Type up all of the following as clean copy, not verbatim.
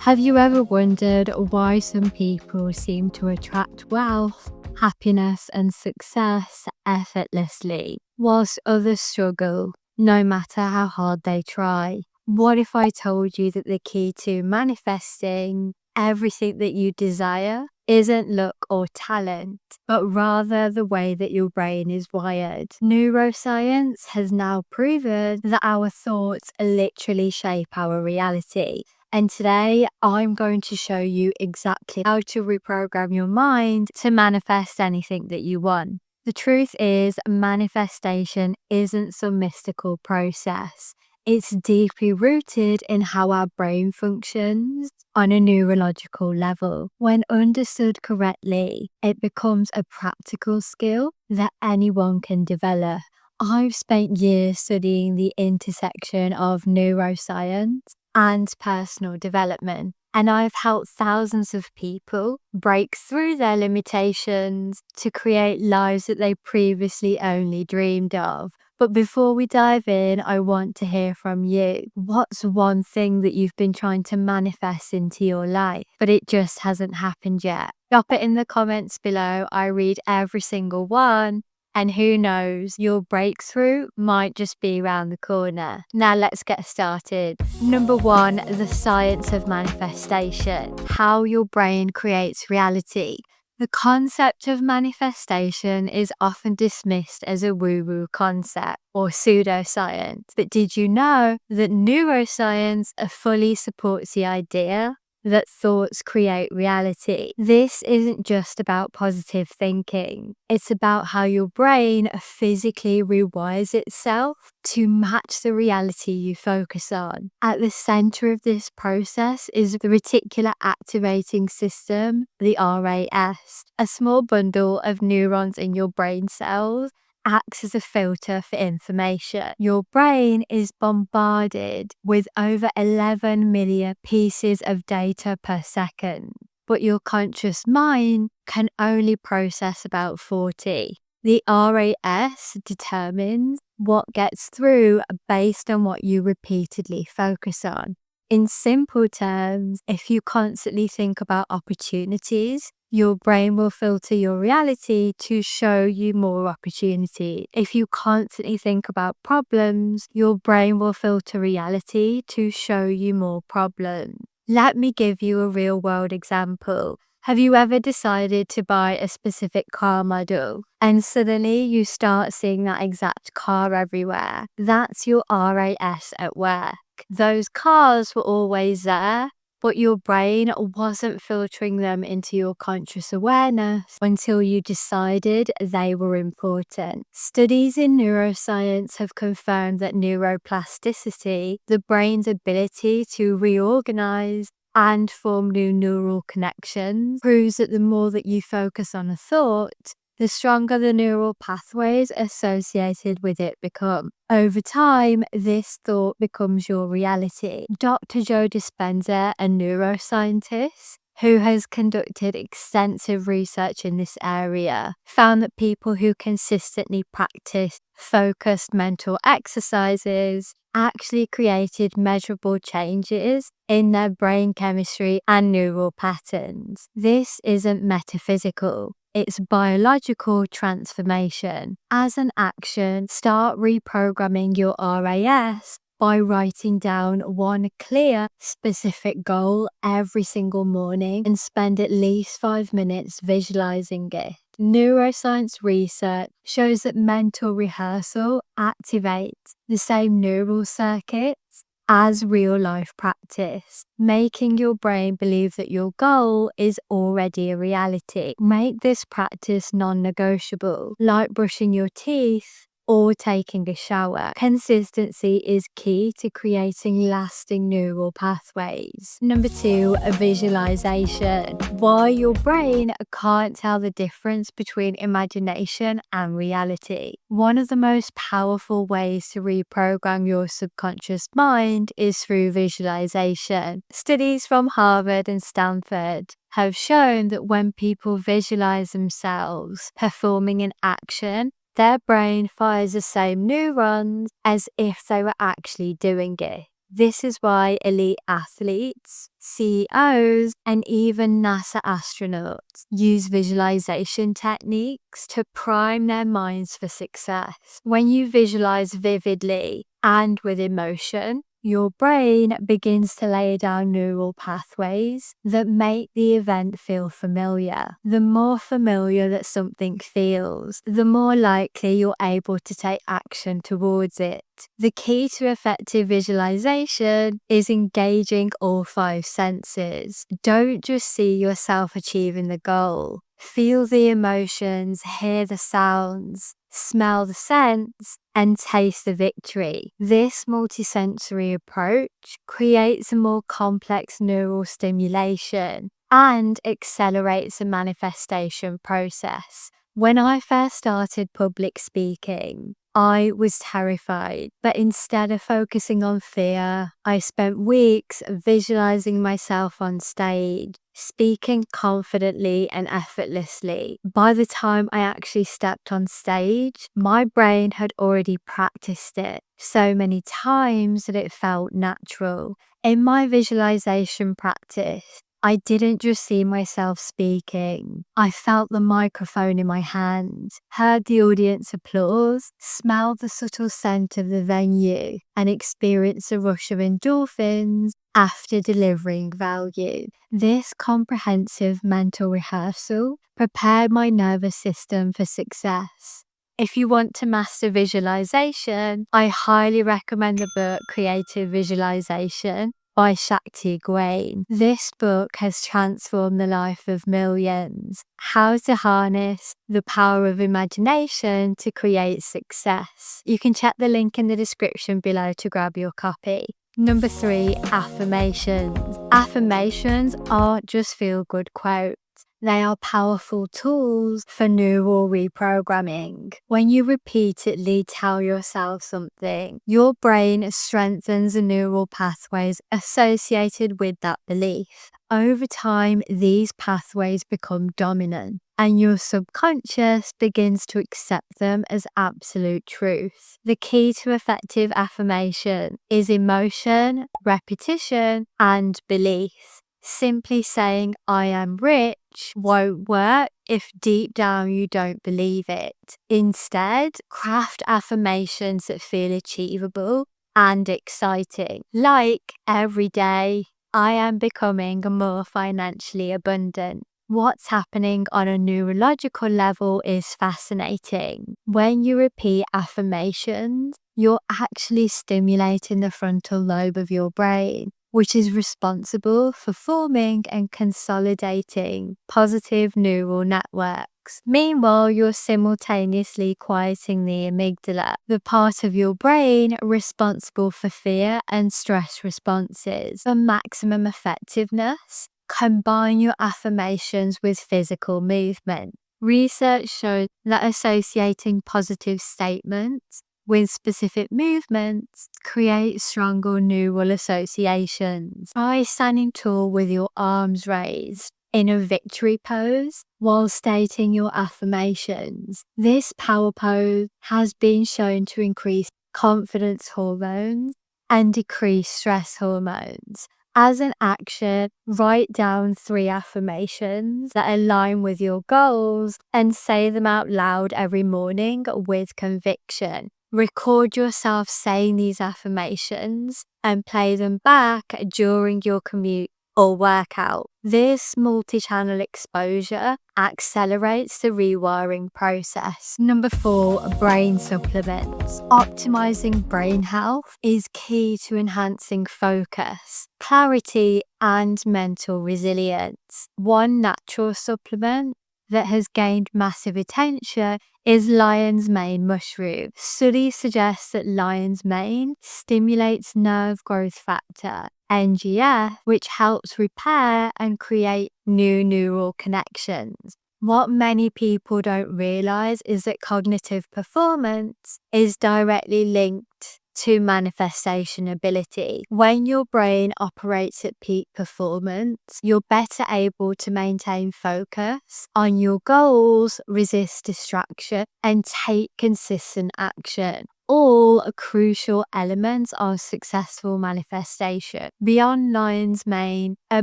Have you ever wondered why some people seem to attract wealth, happiness, and success effortlessly, whilst others struggle no matter how hard they try? What if I told you that the key to manifesting everything that you desire isn't luck or talent, but rather the way that your brain is wired? Neuroscience has now proven that our thoughts literally shape our reality. And today I'm going to show you exactly how to reprogram your mind to manifest anything that you want. The truth is, manifestation isn't some mystical process. It's deeply rooted in how our brain functions on a neurological level. When understood correctly, it becomes a practical skill that anyone can develop. I've spent years studying the intersection of neuroscience and personal development, and I've helped thousands of people break through their limitations to create lives that they previously only dreamed of. But before we dive in, I want to hear from you. What's one thing that you've been trying to manifest into your life, but it just hasn't happened yet? Drop it in the comments below. I read every single one. And who knows, your breakthrough might just be around the corner. Now let's get started. Number 1, the science of manifestation. How your brain creates reality. The concept of manifestation is often dismissed as a woo-woo concept or pseudoscience. But did you know that neuroscience fully supports the idea that thoughts create reality? This isn't just about positive thinking. It's about how your brain physically rewires itself to match the reality you focus on. At the center of this process is the reticular activating system, the RAS, a small bundle of neurons in your brain cells acts as a filter for information. Your brain is bombarded with over 11 million pieces of data per second, but your conscious mind can only process about 40. The RAS determines what gets through based on what you repeatedly focus on. In simple terms, if you constantly think about opportunities, your brain will filter your reality to show you more opportunity. If you constantly think about problems, your brain will filter reality to show you more problems. Let me give you a real world example. Have you ever decided to buy a specific car model and suddenly you start seeing that exact car everywhere? That's your RAS at work. Those cars were always there, but your brain wasn't filtering them into your conscious awareness until you decided they were important. Studies in neuroscience have confirmed that neuroplasticity, the brain's ability to reorganize and form new neural connections, proves that the more that you focus on a thought, the stronger the neural pathways associated with it become. Over time, this thought becomes your reality. Dr. Joe Dispenza, a neuroscientist who has conducted extensive research in this area, found that people who consistently practice focused mental exercises actually created measurable changes in their brain chemistry and neural patterns. This isn't metaphysical. It's biological transformation. As an action, start reprogramming your RAS by writing down one clear, specific goal every single morning and spend at least 5 minutes visualizing it. Neuroscience research shows that mental rehearsal activates the same neural circuits as real-life practice, making your brain believe that your goal is already a reality. Make this practice non-negotiable, like brushing your teeth or taking a shower. Consistency is key to creating lasting neural pathways. Number 2, a visualization. Why your brain can't tell the difference between imagination and reality. One of the most powerful ways to reprogram your subconscious mind is through visualization. Studies from Harvard and Stanford have shown that when people visualize themselves performing an action, their brain fires the same neurons as if they were actually doing it. This is why elite athletes, CEOs, and even NASA astronauts use visualization techniques to prime their minds for success. When you visualize vividly and with emotion, your brain begins to lay down neural pathways that make the event feel familiar. The more familiar that something feels, the more likely you're able to take action towards it. The key to effective visualization is engaging all 5 senses. Don't just see yourself achieving the goal. Feel the emotions, hear the sounds, smell the scents, and taste the victory. This multisensory approach creates a more complex neural stimulation and accelerates the manifestation process. When I first started public speaking, I was terrified, but instead of focusing on fear, I spent weeks visualizing myself on stage, speaking confidently and effortlessly. By the time I actually stepped on stage, my brain had already practiced it so many times that it felt natural. In my visualization practice, I didn't just see myself speaking. I felt the microphone in my hand, heard the audience applause, smelled the subtle scent of the venue, and experienced a rush of endorphins after delivering value. This comprehensive mental rehearsal prepared my nervous system for success. If you want to master visualization, I highly recommend the book Creative Visualization by Shakti Gawain. This book has transformed the life of millions. How to harness the power of imagination to create success. You can check the link in the description below to grab your copy. Number 3, affirmations. Affirmations aren't just feel-good quotes. They are powerful tools for neural reprogramming. When you repeatedly tell yourself something, your brain strengthens the neural pathways associated with that belief. Over time, these pathways become dominant, and your subconscious begins to accept them as absolute truth. The key to effective affirmation is emotion, repetition, and belief. Simply saying "I am rich" won't work if deep down you don't believe it. Instead, craft affirmations that feel achievable and exciting, like every day, "I am becoming more financially abundant." What's happening on a neurological level is fascinating. When you repeat affirmations, you're actually stimulating the frontal lobe of your brain, which is responsible for forming and consolidating positive neural networks. Meanwhile, you're simultaneously quieting the amygdala, the part of your brain responsible for fear and stress responses. For maximum effectiveness, combine your affirmations with physical movement. Research shows that associating positive statements with specific movements create stronger neural associations. Try standing tall with your arms raised in a victory pose while stating your affirmations. This power pose has been shown to increase confidence hormones and decrease stress hormones. As an action, write down 3 affirmations that align with your goals and say them out loud every morning with conviction. Record yourself saying these affirmations and play them back during your commute or workout. This multi-channel exposure accelerates the rewiring process. Number 4, brain supplements. Optimizing brain health is key to enhancing focus, clarity, and mental resilience. One natural supplement that has gained massive attention is lion's mane mushroom. Studies suggest that lion's mane stimulates nerve growth factor, NGF, which helps repair and create new neural connections. What many people don't realize is that cognitive performance is directly linked to manifestation ability. When your brain operates at peak performance, you're better able to maintain focus on your goals, resist distraction, and take consistent action. all crucial elements of successful manifestation. Beyond lion's mane, a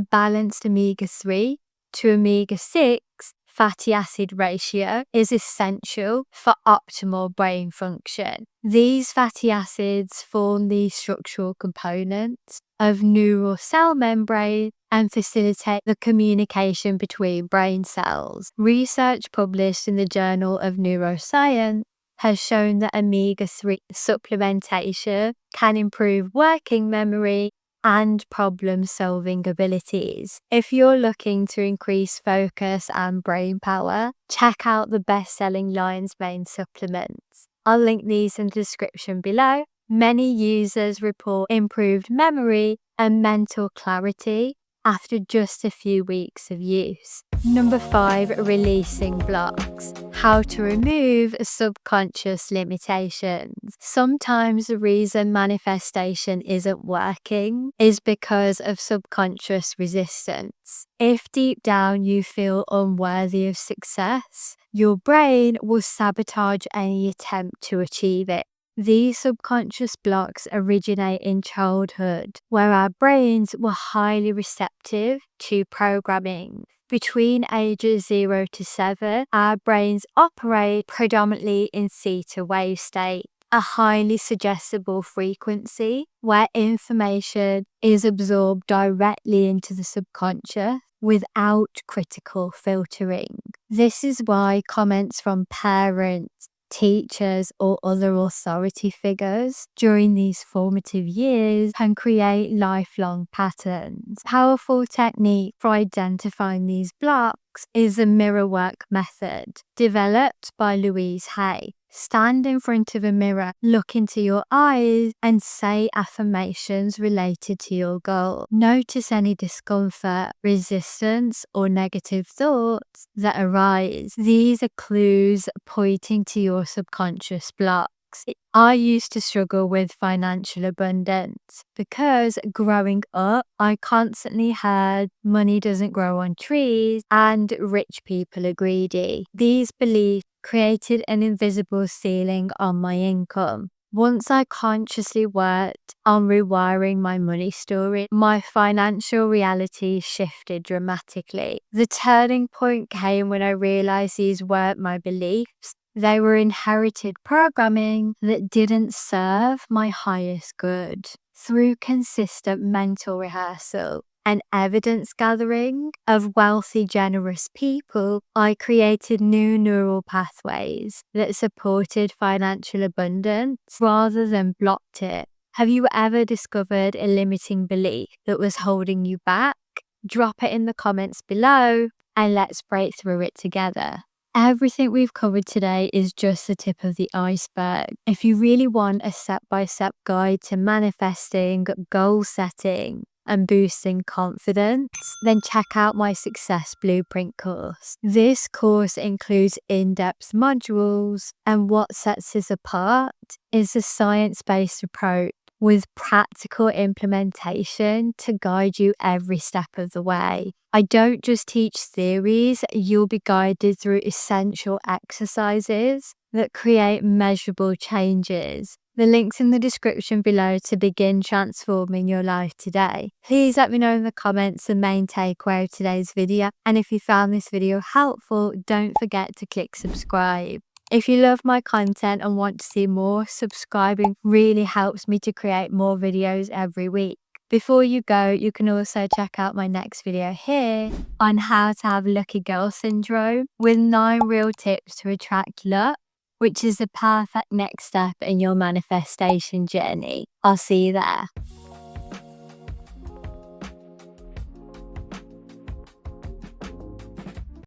balanced omega-3 to omega-6 fatty acid ratio is essential for optimal brain function. These fatty acids form the structural components of neural cell membrane and facilitate the communication between brain cells. Research published in the Journal of Neuroscience has shown that omega-3 supplementation can improve working memory and problem-solving abilities. If you're looking to increase focus and brain power, check out the best-selling Lion's Mane supplements. I'll link these in the description below. Many users report improved memory and mental clarity after just a few weeks of use. Number 5, releasing blocks. How to remove subconscious limitations. Sometimes the reason manifestation isn't working is because of subconscious resistance. If deep down you feel unworthy of success, your brain will sabotage any attempt to achieve it. These subconscious blocks originate in childhood, where our brains were highly receptive to programming. Between ages 0 to 7, our brains operate predominantly in theta wave state, a highly suggestible frequency where information is absorbed directly into the subconscious without critical filtering. This is why comments from parents, teachers, or other authority figures during these formative years can create lifelong patterns. Powerful technique for identifying these blocks is the mirror work method, developed by Louise Hay. Stand in front of a mirror, look into your eyes, and say affirmations related to your goal. Notice any discomfort, resistance, or negative thoughts that arise. These are clues pointing to your subconscious blocks. I used to struggle with financial abundance because growing up, I constantly heard money doesn't grow on trees and rich people are greedy. These beliefs created an invisible ceiling on my income. Once I consciously worked on rewiring my money story, my financial reality shifted dramatically. The turning point came when I realized these weren't my beliefs. They were inherited programming that didn't serve my highest good. Through consistent mental rehearsal and evidence gathering of wealthy, generous people, I created new neural pathways that supported financial abundance rather than blocked it. Have you ever discovered a limiting belief that was holding you back? Drop it in the comments below and let's break through it together. Everything we've covered today is just the tip of the iceberg. If you really want a step-by-step guide to manifesting, goal setting, and boosting confidence, then check out my Success Blueprint course. This course includes in-depth modules, and what sets us apart is a science-based approach with practical implementation to guide you every step of the way. I don't just teach theories, you'll be guided through essential exercises that create measurable changes. The link's in the description below to begin transforming your life today. Please let me know in the comments the main takeaway of today's video, and if you found this video helpful, don't forget to click subscribe. If you love my content and want to see more, subscribing really helps me to create more videos every week. Before you go, you can also check out my next video here on how to have lucky girl syndrome with 9 real tips to attract luck, which is the perfect next step in your manifestation journey. I'll see you there.